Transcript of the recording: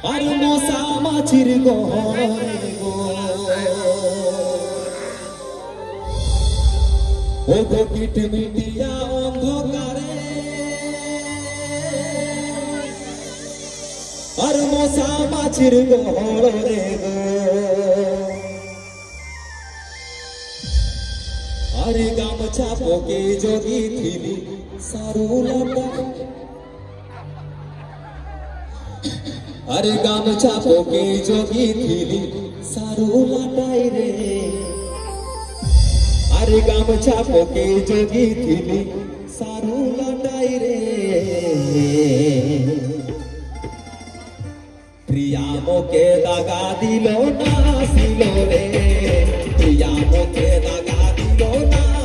আর মশা মাছির গহরে গো ও গো কিট মিটিয়া অন্ধকারে আর মশা মাছির গহরে গো আরে গামছা পকে যোগী থিলি সারুলাটা अरे गामछा पोके जोगी थीली सारूलाटाई रे अरे गामछा पोके जोगी थीली सारूलाटाई रे प्रिया मोके दागा दिलो ना सिलो रे प्रिया मोके दागा दिलो ना